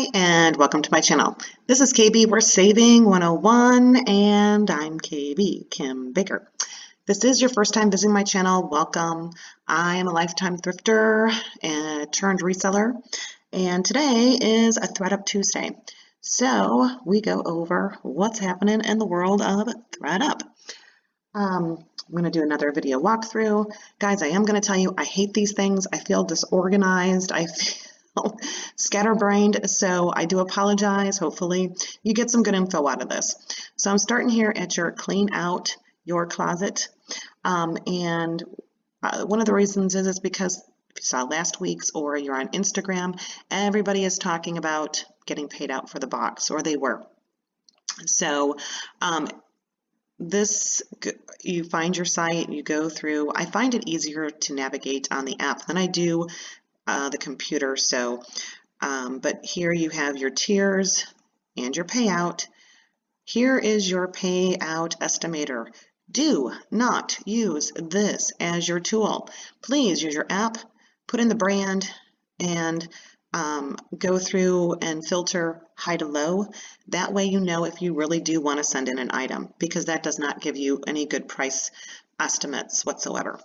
Hi, and welcome to my channel. This is KB We're Saving 101, and I'm KB, Kim Baker. If this is your first time visiting my channel, welcome. I am a lifetime thrifter and turned reseller, and today is a Thredup Tuesday. So we go over what's happening in the world of Thredup. I'm going to do another video walkthrough. Guys, I am going to tell you I hate these things. I feel disorganized. I feel scatterbrained, so I do apologize. Hopefully you get some good info out of this. So I'm starting here at your clean out your closet, and one of the reasons is because if you saw last week's or you're on Instagram, everybody is talking about getting paid out for the box, or they were. So you find your site, you go through. I find it easier to navigate on the app than I do the computer. So but here you have your tiers and your payout. Here is your payout estimator. Do not use this as your tool. Please use your app, put in the brand, and go through and filter high to low. That way you know if you really do want to send in an item, because that does not give you any good price estimates whatsoever.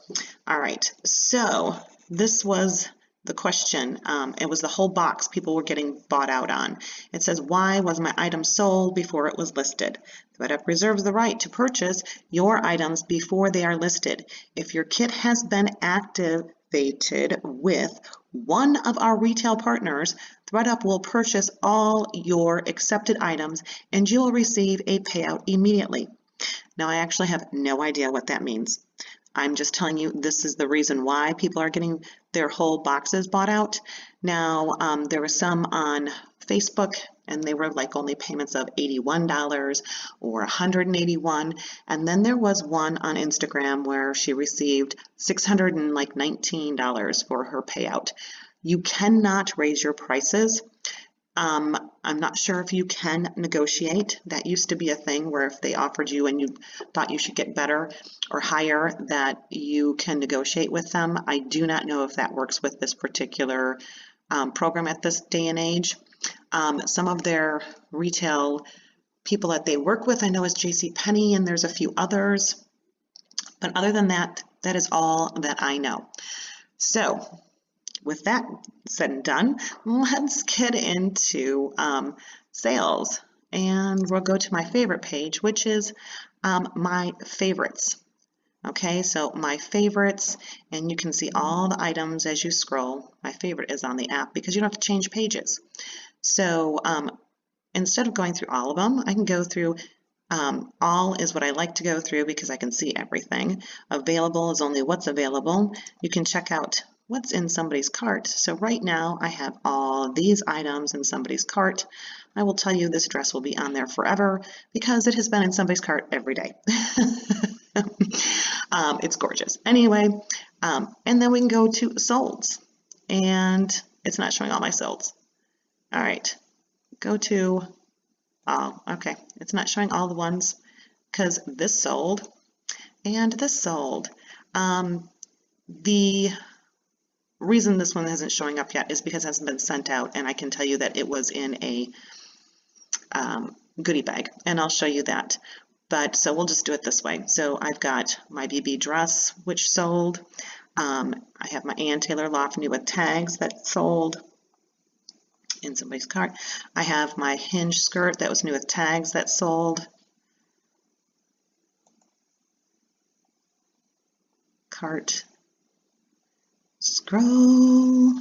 All right, so this was the question. It was the whole box people were getting bought out on. It says, why was my item sold before it was listed? Thredup reserves the right to purchase your items before they are listed. If your kit has been activated with one of our retail partners, Thredup will purchase all your accepted items and you will receive a payout immediately. Now, I actually have no idea what that means. I'm just telling you this is the reason why people are getting their whole boxes bought out. Now, there were some on Facebook, and they were like only payments of $81 or $181. And then there was one on Instagram where she received $619 for her payout. You cannot raise your prices. I'm not sure if you can negotiate. That used to be a thing where if they offered you and you thought you should get better or higher, that you can negotiate with them. I do not know if that works with this particular program at this day and age. Some of their retail people that they work with, I know, is JCPenney, and there's a few others. But other than that, that is all that I know. So with that said and done, let's get into sales, and we'll go to my favorite page, which is my favorites. Okay, so my favorites, and you can see all the items as you scroll. My favorite is on the app because you don't have to change pages. So instead of going through all of them, I can go through. All is what I like to go through because I can see everything. Available is only what's available. You can check out what's in somebody's cart. So right now I have all these items in somebody's cart. I will tell you this dress will be on there forever because it has been in somebody's cart every day. It's gorgeous. Anyway, and then we can go to solds, and it's not showing all my solds. All right, go to, oh, okay, it's not showing all the ones because this sold and this sold. The reason this one isn't showing up yet is because it hasn't been sent out, and I can tell you that it was in a goodie bag, and I'll show you that. But so we'll just do it this way. So I've got my BB dress, which sold. I have my Ann Taylor Loft new with tags that sold in somebody's cart. I have my hinge skirt that was new with tags that sold. Cart. Scroll.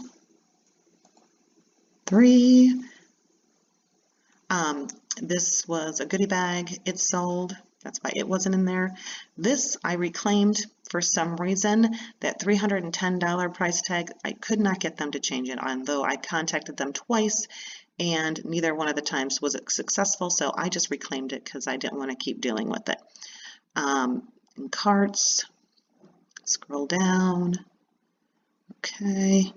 3. This was a goodie bag. It sold. That's why it wasn't in there. This I reclaimed for some reason. That $310 price tag, I could not get them to change it, although I contacted them twice and neither one of the times was it successful, so I just reclaimed it because I didn't want to keep dealing with it. In carts, scroll down. Okay.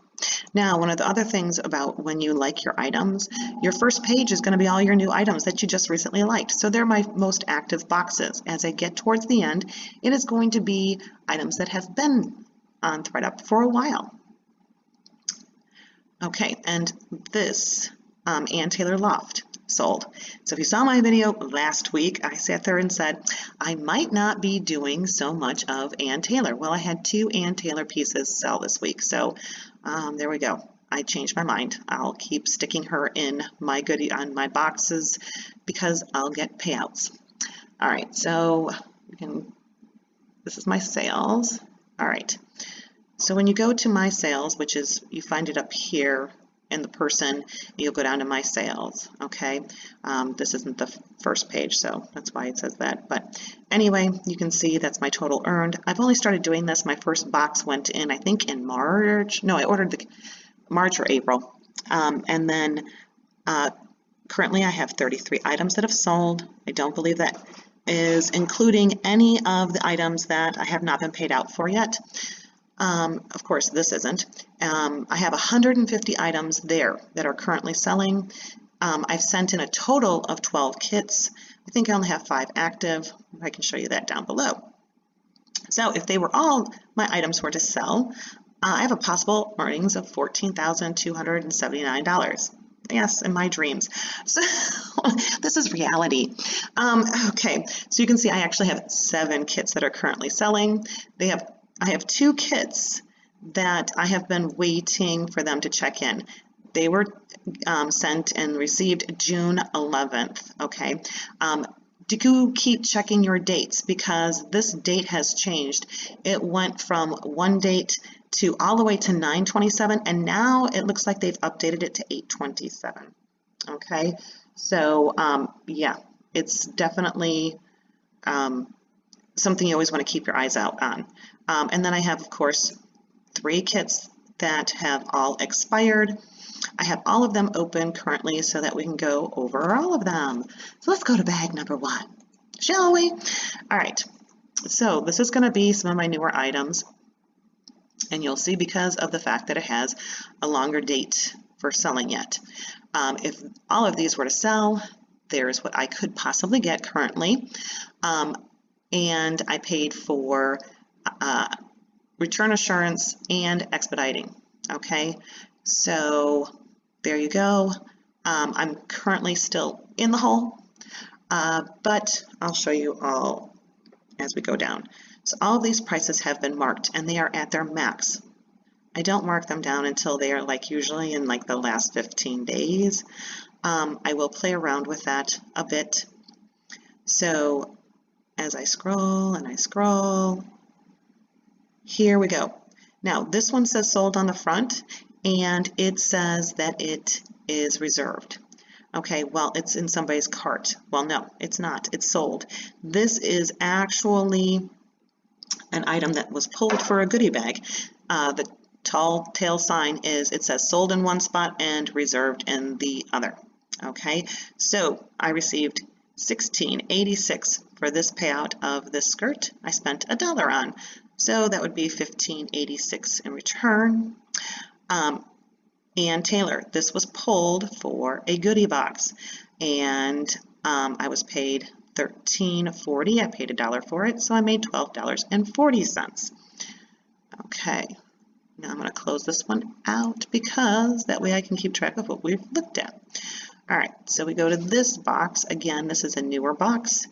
Now, one of the other things about when you like your items, your first page is going to be all your new items that you just recently liked. So they're my most active boxes. As I get towards the end, it is going to be items that have been on Thredup for a while. Okay, and this Ann Taylor Loft sold. So if you saw my video last week, I sat there and said, I might not be doing so much of Ann Taylor. Well, I had 2 Ann Taylor pieces sell this week. So there we go. I changed my mind. I'll keep sticking her in my goodie on my boxes because I'll get payouts. All right, so this is my sales. All right, so when you go to my sales, which is, you find it up here in the person, you'll go down to my sales, okay? This isn't the first page, so that's why it says that. But anyway, you can see that's my total earned. I've only started doing this. My first box went in, I think, in March. No, I ordered the March or April. And then currently I have 33 items that have sold. I don't believe that is including any of the items that I have not been paid out for yet. Of course, this isn't. I have 150 items there that are currently selling. I've sent in a total of 12 kits. I think I only have 5 active. I can show you that down below. So if they were all my items were to sell, I have a possible earnings of $14,279. Yes, in my dreams. So this is reality. Okay, so you can see I actually have 7 kits that are currently selling. I have 2 kits that I have been waiting for them to check in. They were sent and received June 11th, okay? Do keep checking your dates because this date has changed. It went from one date to all the way to 9/27, and now it looks like they've updated it to 8/27, okay? So, yeah, it's definitely something you always want to keep your eyes out on. And then I have, of course, 3 kits that have all expired. I have all of them open currently so that we can go over all of them. So let's go to bag number 1, shall we? All right, so this is going to be some of my newer items. And you'll see because of the fact that it has a longer date for selling yet. If all of these were to sell, there's what I could possibly get currently. And I paid for return assurance and expediting. Okay, so there you go. I'm currently still in the hole, but I'll show you all as we go down. So all of these prices have been marked and they are at their max. I don't mark them down until they are like usually in like the last 15 days. I will play around with that a bit. So as I scroll and I scroll, here we go. Now this one says sold on the front and it says that it is reserved. Okay, well, it's in somebody's cart. Well, no, it's not. It's sold. This is actually an item that was pulled for a goodie bag. The tall tail sign is, it says sold in one spot and reserved in the other. Okay, so I received $16.86 for this payout of this skirt. I spent $1 on, so that would be $15.86 in return. Ann Taylor, this was pulled for a goodie box, and I was paid $13.40. I paid $1 for it, so I made $12.40. Okay, now I'm going to close this one out because that way I can keep track of what we've looked at. All right, so we go to this box. Again, this is a newer box,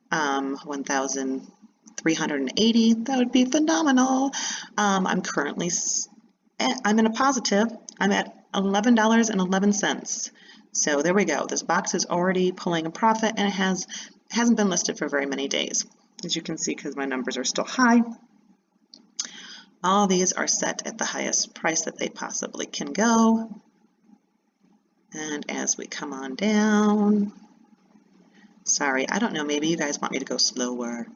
1,380. That would be phenomenal. I'm currently, I'm in a positive. I'm at $11.11. So there we go. This box is already pulling a profit, and it hasn't been listed for very many days, as you can see, because my numbers are still high. All these are set at the highest price that they possibly can go. And as we come on down, sorry, I don't know, maybe you guys want me to go slower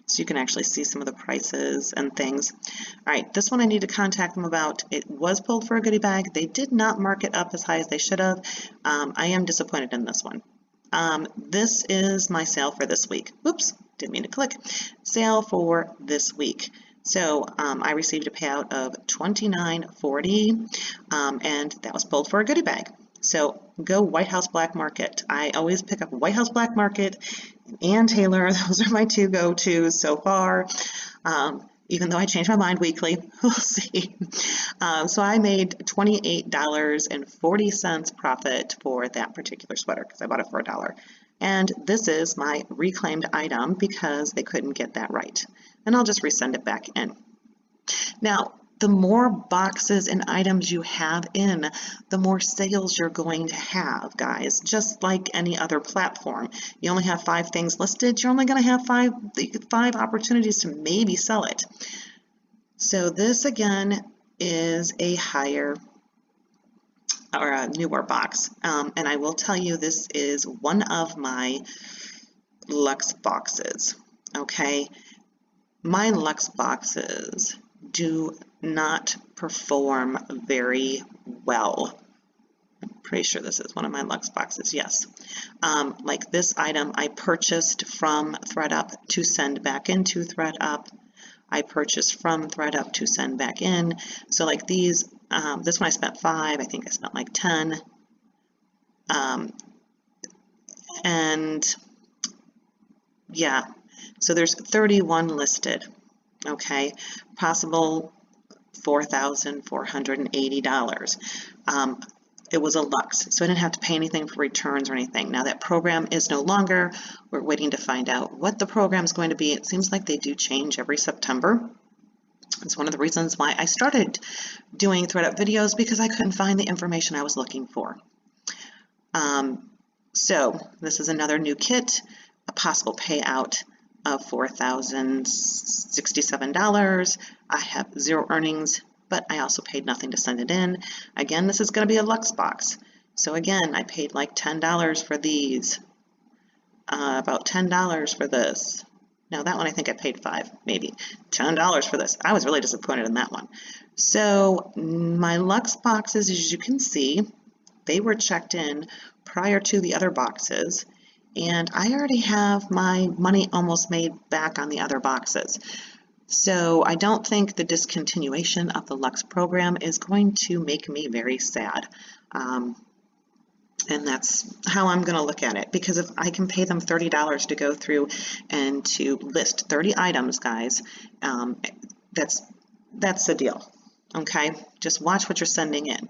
so you can actually see some of the prices and things. All right, this one I need to contact them about. It was pulled for a goodie bag. They did not mark it up as high as they should have. I am disappointed in this one. This is my sale for this week. Oops, didn't mean to click. Sale for this week. So I received a payout of $29.40, and that was pulled for a goodie bag. So go White House Black Market. I always pick up White House Black Market and Ann Taylor. Those are my 2 go-tos so far. even though I change my mind weekly. We'll see. So I made $28.40 profit for that particular sweater because I bought it for $1. And this is my reclaimed item because they couldn't get that right. And I'll just resend it back in. Now, the more boxes and items you have in, the more sales you're going to have, guys. Just like any other platform. You only have 5 things listed, you're only going to have five opportunities to maybe sell it. So this, again, is a higher or a newer box. And I will tell you, this is one of my Luxe boxes, okay? My Luxe boxes do not perform very well. I'm pretty sure this is one of my Luxe boxes, yes. Like this item I purchased from Thredup to send back into Thredup. I purchased from Thredup to send back in. So like these, this one I spent 5, I think I spent like 10. And yeah, so there's 31 listed. Okay, possible $4,480. It was a Luxe, so I didn't have to pay anything for returns or anything. Now that program is no longer. We're waiting to find out what the program is going to be. It seems like they do change every September. It's one of the reasons why I started doing Thredup videos, because I couldn't find the information I was looking for. So this is another new kit, a possible payout of $4,067. I have 0 earnings, but I also paid nothing to send it in. Again, this is going to be a Luxe box. So again, I paid like $10 for these, about $10 for this. Now that one I think I paid 5, maybe $10 for this. I was really disappointed in that one. So my Luxe boxes, as you can see, they were checked in prior to the other boxes. And I already have my money almost made back on the other boxes. So I don't think the discontinuation of the Luxe program is going to make me very sad. And that's how I'm going to look at it, because if I can pay them $30 to go through and to list 30 items, guys, that's the deal. Okay, just watch what you're sending in.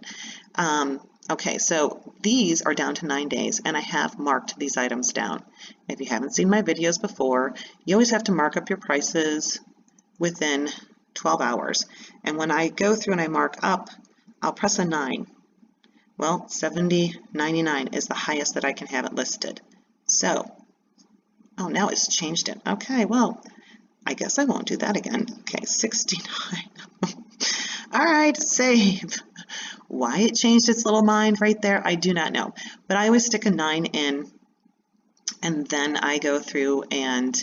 Okay, so these are down to 9 days, and I have marked these items down. If you haven't seen my videos before, you always have to mark up your prices within 12 hours. And when I go through and I mark up, I'll press a 9. Well, $70.99 is the highest that I can have it listed. So, oh, now it's changed it. Okay, well, I guess I won't do that again. Okay, 69. All right, save. Why it changed its little mind right there, I do not know. But I always stick a 9 in, and then I go through and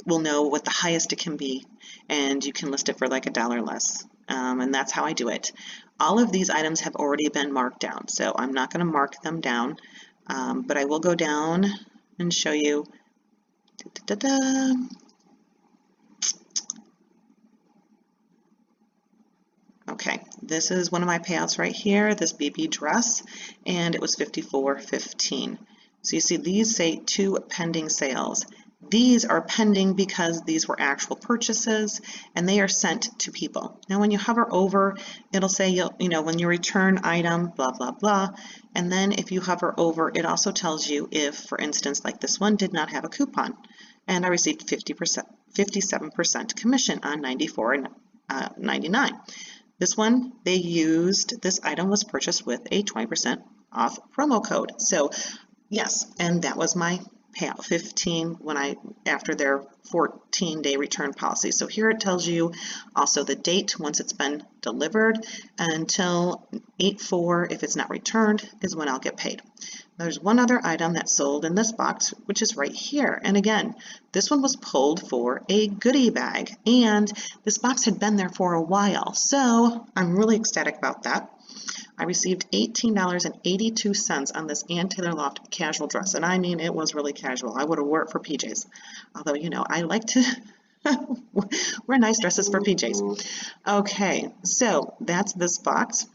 we'll know what the highest it can be, and you can list it for like $1 less. And that's how I do it. All of these items have already been marked down, so I'm not going to mark them down, but I will go down and show you. Okay, this is one of my payouts right here, this BB dress, and it was $54.15. So you see these say 2 pending sales. These are pending because these were actual purchases and they are sent to people. Now when you hover over, it'll say, when you return item, blah, blah, blah. And then if you hover over, it also tells you if, for instance, like this one did not have a coupon. And I received 57% commission on $94.99. This one, this item was purchased with a 20% off promo code. So yes, and that was my payout, 15 after their 14-day return policy. So here it tells you also the date once it's been delivered until 8/4 if it's not returned is when I'll get paid. There's one other item that's sold in this box, which is right here. And again, this one was pulled for a goodie bag, and this box had been there for a while. So I'm really ecstatic about that. I received $18.82 on this Ann Taylor Loft casual dress, and I mean, it was really casual. I would have wore it for PJs, although, I like to wear nice dresses for PJs. Okay, so that's this box,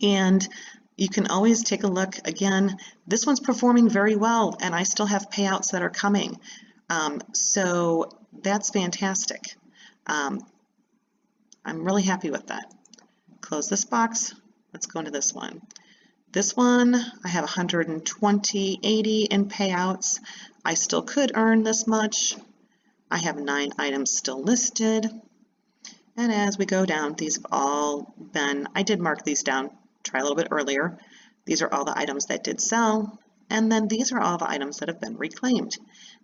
and you can always take a look. Again, this one's performing very well, and I still have payouts that are coming. So that's fantastic. I'm really happy with that. Close this box. Let's go into this one. This one, I have 120.80 in payouts. I still could earn this much. I have 9 items still listed. And as we go down, these have all been, I did mark these down, try a little bit earlier. These are all the items that did sell. And then these are all the items that have been reclaimed.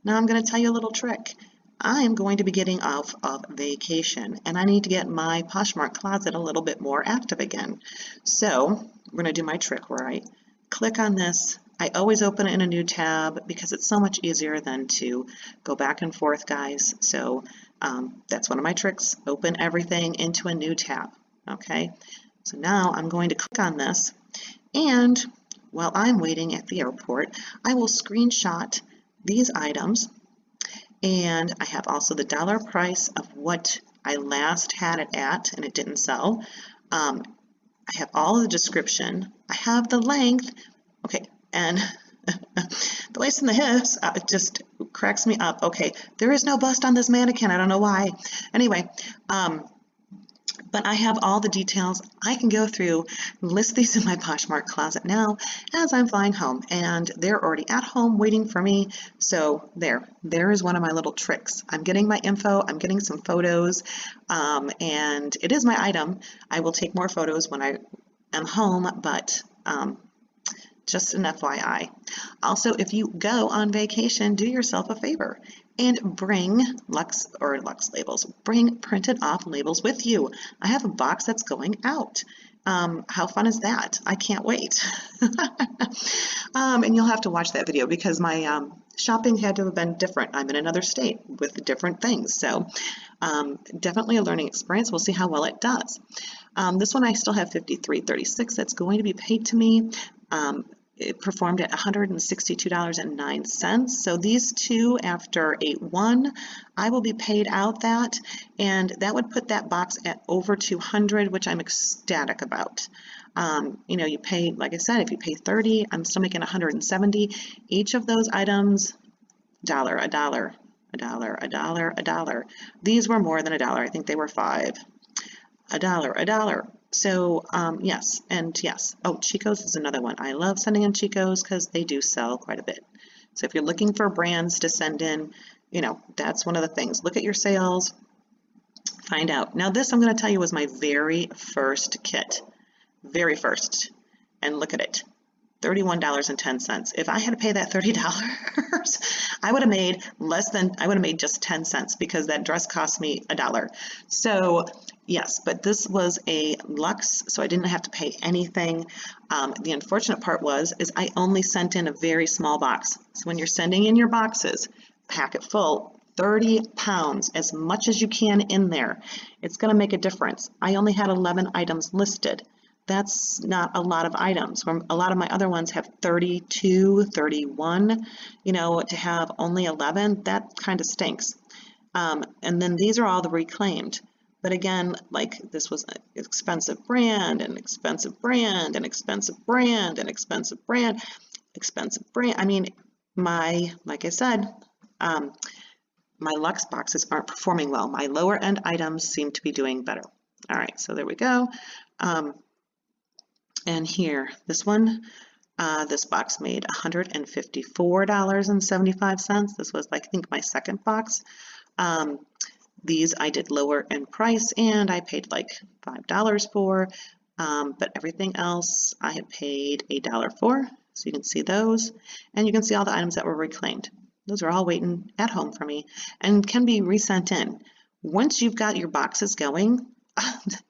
Now I'm going to tell you a little trick. I am going to be getting off of vacation and I need to get my Poshmark closet a little bit more active again. So we're going to do my trick where I click on this. I always open it in a new tab because it's so much easier than to go back and forth, guys. So that's one of my tricks. Open everything into a new tab. Okay, so now I'm going to click on this, and while I'm waiting at the airport, I will screenshot these items, and I have also the dollar price of what I last had it at and it didn't sell. I have all of the description. I have the length. Okay, and the waist and the hips, it just cracks me up. Okay, there is no bust on this mannequin. I don't know why. Anyway, but I have all the details. I can go through, list these in my Poshmark closet now as I'm flying home, and they're already at home waiting for me. So there is one of my little tricks. I'm getting my info, I'm getting some photos, and it is my item. I will take more photos when I am home, but just an FYI. Also, if you go on vacation, do yourself a favor and bring Lux labels. Bring printed off labels with you. I have a box that's going out. How fun is that? I can't wait. And you'll have to watch that video because my shopping had to have been different. I'm in another state with different things. So definitely a learning experience. We'll see how well it does. This one I still have $53.36 that's going to be paid to me. It performed at $162.09. So these two, after 8/1, I will be paid out that, and that would put that box at over 200, which I'm ecstatic about. You know, you pay, like I said, if you pay 30, I'm still making 170. Each of those items, $1, $1, $1, $1, $1. These were more than $1. I think they were $5. $1, $1. So yes, and yes. Oh, Chico's is another one. I love sending in Chico's because they do sell quite a bit. So if you're looking for brands to send in, you know, that's one of the things. Look at your sales, find out. Now this I'm going to tell you was my very first kit. Very first. And look at it. $31.10. If I had to pay that $30, I would have made just 10 cents because that dress cost me $1. So yes, but this was a luxe, so I didn't have to pay anything. The unfortunate part is I only sent in a very small box. So when you're sending in your boxes, pack it full, 30 pounds, as much as you can in there. It's going to make a difference. I only had 11 items listed. That's not a lot of items. A lot of my other ones have 32, 31, you know, to have only 11, that kind of stinks. And then these are all the reclaimed. But again, like this was an expensive brand, and expensive brand, and expensive brand, and expensive brand, expensive brand. I mean, like I said, my Luxe boxes aren't performing well. My lower end items seem to be doing better. All right, so there we go. And here, this one, this box made $154.75. This was, I think, my second box. These I did lower in price, and I paid like $5 for, but everything else I had paid $1 for. So you can see those, and you can see all the items that were reclaimed. Those are all waiting at home for me and can be resent in. Once you've got your boxes going,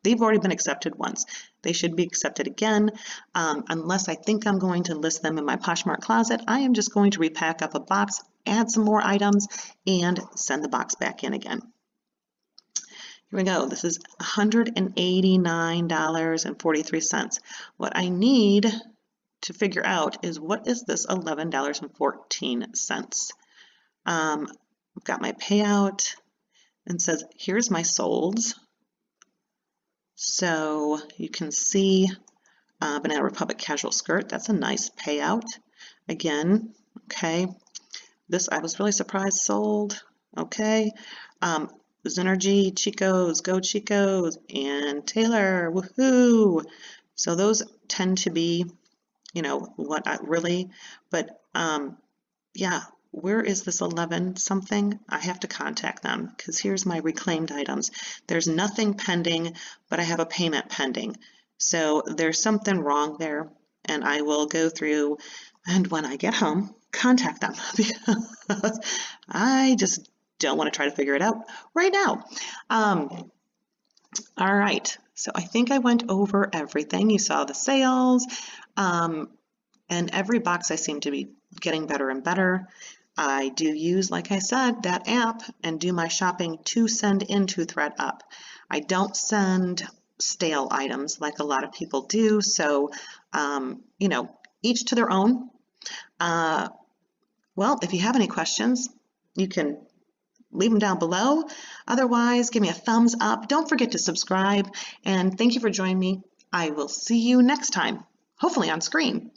they've already been accepted once. They should be accepted again. Unless I think I'm going to list them in my Poshmark closet, I am just going to repack up a box, add some more items, and send the box back in again. Here we go. This is $189.43. What I need to figure out is what is this $11.14. I've got my payout and says here's my solds. So you can see Banana Republic casual skirt. That's a nice payout. Again, okay. This I was really surprised sold. Okay. Synergy, Chico's, Go Chico's, and Taylor, woohoo! So those tend to be, you know, what I really, but yeah, where is this 11 something? I have to contact them because here's my reclaimed items. There's nothing pending, but I have a payment pending. So there's something wrong there, and I will go through, and when I get home, contact them because I just don't want to try to figure it out right now. All right, so I think I went over everything. You saw the sales, and every box I seem to be getting better and better. I do use, like I said, that app and do my shopping to send into Thredup. I don't send stale items like a lot of people do, so, you know, each to their own. Well, if you have any questions, you can leave them down below. Otherwise, give me a thumbs up. Don't forget to subscribe, and thank you for joining me. I will see you next time, hopefully on screen.